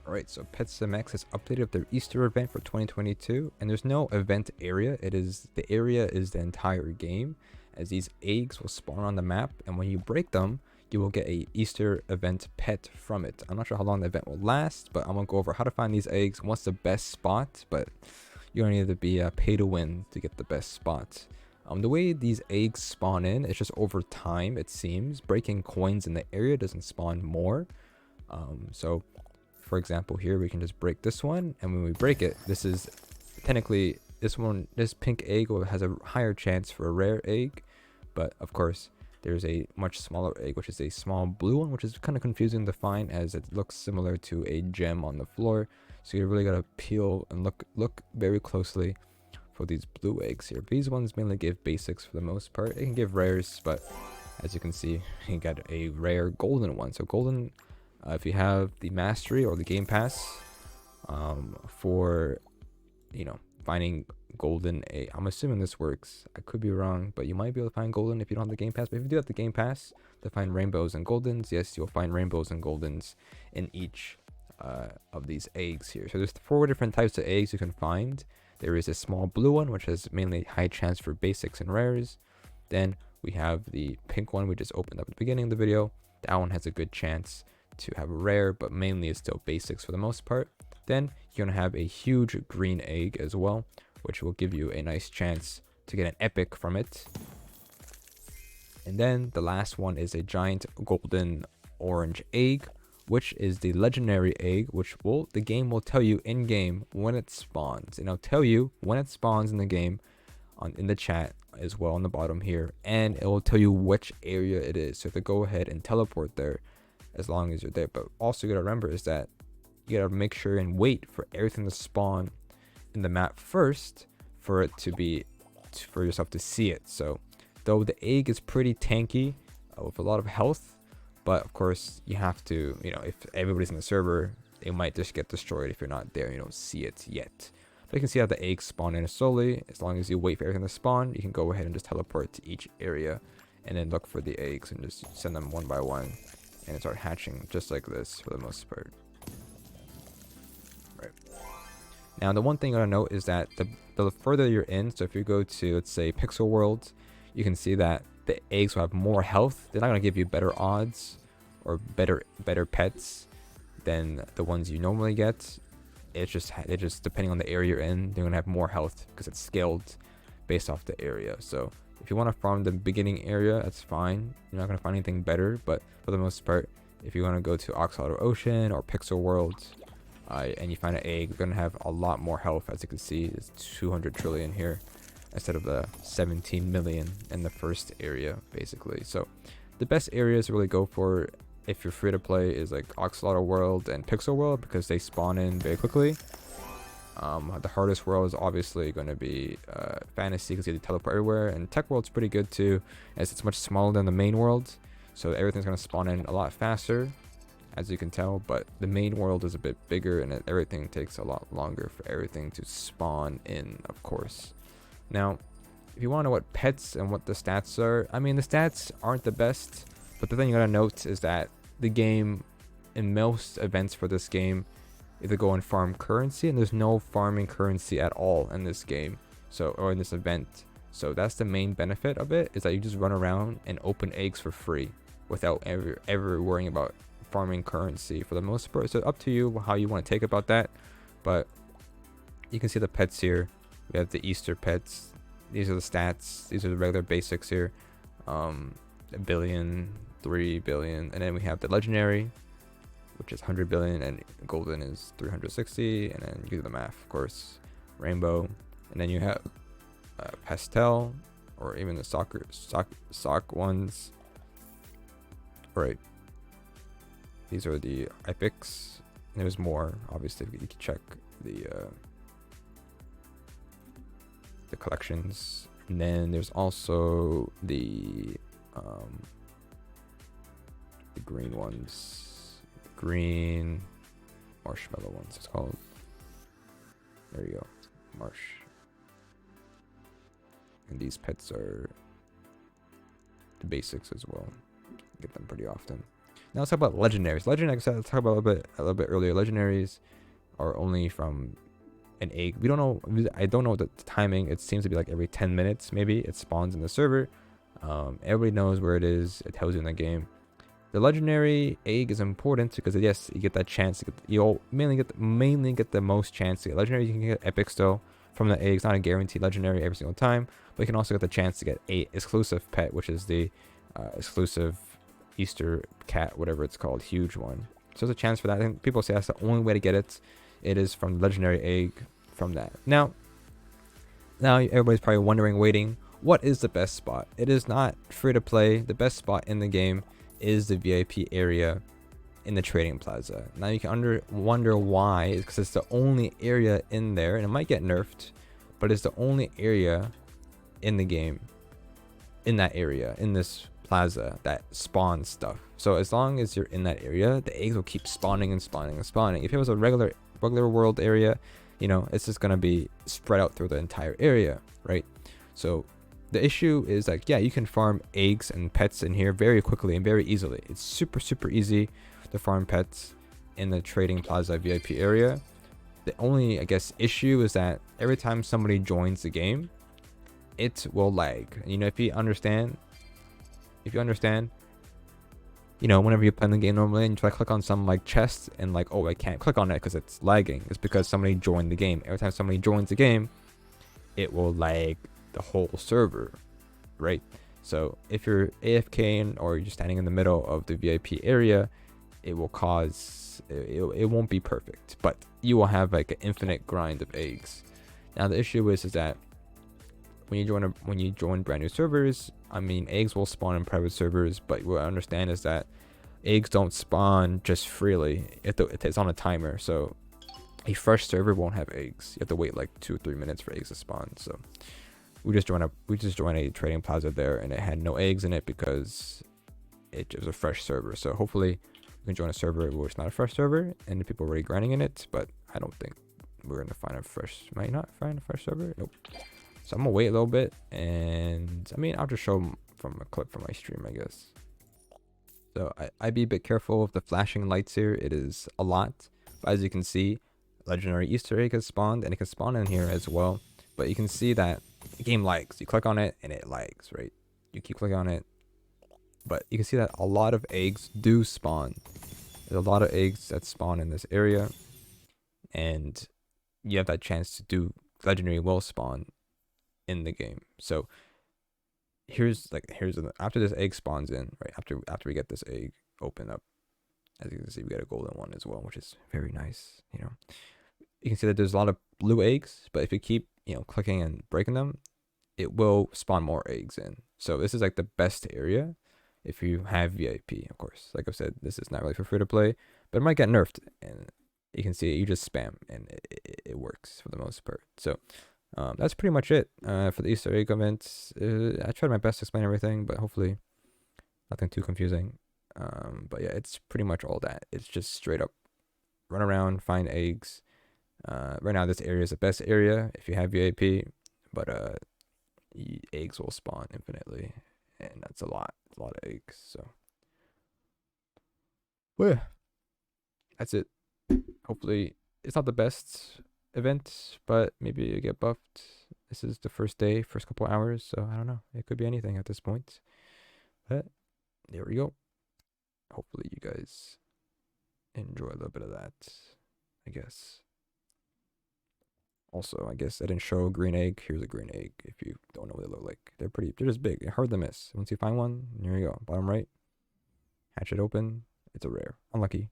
Alright, so PetSimX has updated their Easter event for 2022, and there's no event area. The area is the entire game, as these eggs will spawn on the map, and when you break them, you will get a Easter event pet from it. I'm not sure how long the event will last, but I'm gonna go over how to find these eggs, what's the best spot, but you don't need to be pay to win to get the best spot. The way these eggs spawn in, it's just over time, it seems. Breaking coins in the area doesn't spawn more. So for example, here we can just break this one, and when we break it, this is technically this pink egg has a higher chance for a rare egg, but of course there's a much smaller egg, which is a small blue one, which is kind of confusing to find as it looks similar to a gem on the floor. So you really gotta peel and look very closely for these blue eggs here. These ones mainly give basics for the most part. It can give rares, but as you can see, you got a rare golden one. So golden, if you have the mastery or the game pass for finding golden egg, I'm assuming this works. I could be wrong, but you might be able to find golden if you don't have the game pass. But if you do have the game pass to find rainbows and goldens, yes, you'll find rainbows and goldens in each of these eggs here. So there's 4 different types of eggs you can find. There is a small blue one, which has mainly high chance for basics and rares. Then we have the pink one we just opened up at the beginning of the video. That one has a good chance to have a rare, but mainly is still basics for the most part. Then you're gonna have a huge green egg as well, which will give you a nice chance to get an epic from it. And then the last one is a giant golden orange egg, which is the legendary egg, which the game will tell you in game when it spawns, and I'll tell you when it spawns in the game in the chat as well on the bottom here, and it will tell you which area it is. So to go ahead and teleport there as long as you're there. But also you gotta remember is that you gotta make sure and wait for everything to spawn in the map first for it for yourself to see it. So though the egg is pretty tanky with a lot of health, but of course you have to, if everybody's in the server, it might just get destroyed if you're not there and you don't see it yet. But you can see how the eggs spawn in slowly. As long as you wait for everything to spawn, you can go ahead and just teleport to each area and then look for the eggs and just send them one by one and start hatching just like this for the most part. Right. Now the one thing I want to note is that the further you're in, so if you go to, let's say, Pixel World, you can see that the eggs will have more health. They're not going to give you better odds or better pets than the ones you normally get. It's just depending on the area you're in, they're going to have more health because it's scaled based off the area. So if you want to farm the beginning area, that's fine. You're not going to find anything better, but for the most part, if you want to go to Oxalot Ocean or Pixel World and you find an egg, you're going to have a lot more health. As you can see, it's 200 trillion here instead of the 17 million in the first area, basically. So the best areas to really go for if you're free to play is like Oxalot World and Pixel World because they spawn in very quickly. The hardest world is obviously going to be Fantasy because you have to teleport everywhere, and Tech World's pretty good too as it's much smaller than the main world, so everything's going to spawn in a lot faster, as you can tell. But the main world is a bit bigger and everything takes a lot longer for everything to spawn in, of course. Now, if you want to know what pets and what the stats are, I mean, the stats aren't the best, but the thing you gotta note is that the game, in most events for this game, either go and farm currency, and there's no farming currency at all in this game, or in this event. So that's the main benefit of it, is that you just run around and open eggs for free without ever worrying about farming currency for the most part. So up to you how you want to take about that, but you can see the pets here. We have the Easter pets. These are the stats. These are the regular basics here. 1 billion, 3 billion, and then we have the legendary, which is 100 billion, and golden is 360, and then you do the math, of course. Rainbow, and then you have pastel, or even the sock ones. Right. These are the epics. There's more, obviously. You can check the collections, and then there's also the green ones, green marshmallow ones, it's called. There you go, marsh. And these pets are the basics as well. Get them pretty often. Now let's talk about legendaries. Legendaries, let's talk about a little bit earlier. Legendaries are only from an egg. We don't know. I don't know the timing. It seems to be like every 10 minutes, maybe it spawns in the server. Everybody knows where it is. It tells you in the game. The legendary egg is important because yes, you get that chance. You'll mainly get the most chance to get legendary. You can get epic still from the eggs. Not a guaranteed legendary every single time, but you can also get the chance to get a exclusive pet, which is the exclusive Easter cat, whatever it's called, huge one. So there's a chance for that. I think people say that's the only way to get it. It is from legendary egg from that. Now everybody's probably wondering, waiting, what is the best spot? It is not free to play. The best spot in the game is the VIP area in the trading plaza. Now you can wonder why. It's because it's the only area in there, and it might get nerfed, but it's the only area in the game, in that area, in this plaza, that spawns stuff. So as long as you're in that area, the eggs will keep spawning and spawning and spawning. If it was a regular world area, you know, it's just gonna be spread out through the entire area, right? So the issue is like, yeah, you can farm eggs and pets in here very quickly and very easily. It's super easy to farm pets in the trading plaza VIP area. The only, I guess, issue is that every time somebody joins the game, it will lag. You know, if you understand, you know, whenever you play the game normally and you try to click on some like chest and like, oh, I can't click on it because it's lagging. It's because somebody joined the game. Every time somebody joins the game, it will lag the whole server, right? So if you're AFKing or you're standing in the middle of the VIP area, it will cause, it won't be perfect, but you will have like an infinite grind of eggs. Now the issue is that when you join brand new servers, I mean, eggs will spawn in private servers, but what I understand is that eggs don't spawn just freely. It's on a timer, so a fresh server won't have eggs. You have to wait like 2 or 3 minutes for eggs to spawn. So we just joined a trading plaza there, and it had no eggs in it because it was a fresh server. So hopefully we can join a server where it's not a fresh server and the people are already grinding in it, but I don't think we're gonna find a fresh, might not find a fresh server. Nope. So I'm gonna wait a little bit, and I mean, I'll just show them from a clip from my stream, I guess. So I'd be a bit careful with the flashing lights here. It is a lot, but as you can see, legendary Easter egg has spawned, and it can spawn in here as well. But you can see that the game lags. You click on it and it lags, right? You keep clicking on it, but you can see that a lot of eggs do spawn. There's a lot of eggs that spawn in this area, and you have that chance to do legendary will spawn in the game. So after this egg spawns in, right? After we get this egg open up, as you can see, we get a golden one as well, which is very nice. You know, you can see that there's a lot of blue eggs, but if you keep, you know, clicking and breaking them, it will spawn more eggs in. So this is like the best area if you have VIP, of course. Like I said, this is not really for free to play, but it might get nerfed, and you can see you just spam and it works for the most part. So that's pretty much it for the Easter egg events. I tried my best to explain everything, but hopefully nothing too confusing. But yeah, it's pretty much all that. It's just straight up run around, find eggs. Right now this area is the best area if you have VIP, but eggs will spawn infinitely, and that's a lot of eggs. So well, yeah, that's it. Hopefully it's not the best event, but maybe you get buffed. This is the first day, first couple hours, so I don't know, it could be anything at this point, but there we go. Hopefully you guys enjoy a little bit of that, I guess. Also, I guess I didn't show a green egg. Here's a green egg. If you don't know what they look like, they're just big. They're hard to miss. Once you find one, here you go. Bottom right, hatch it open. It's a rare. Unlucky.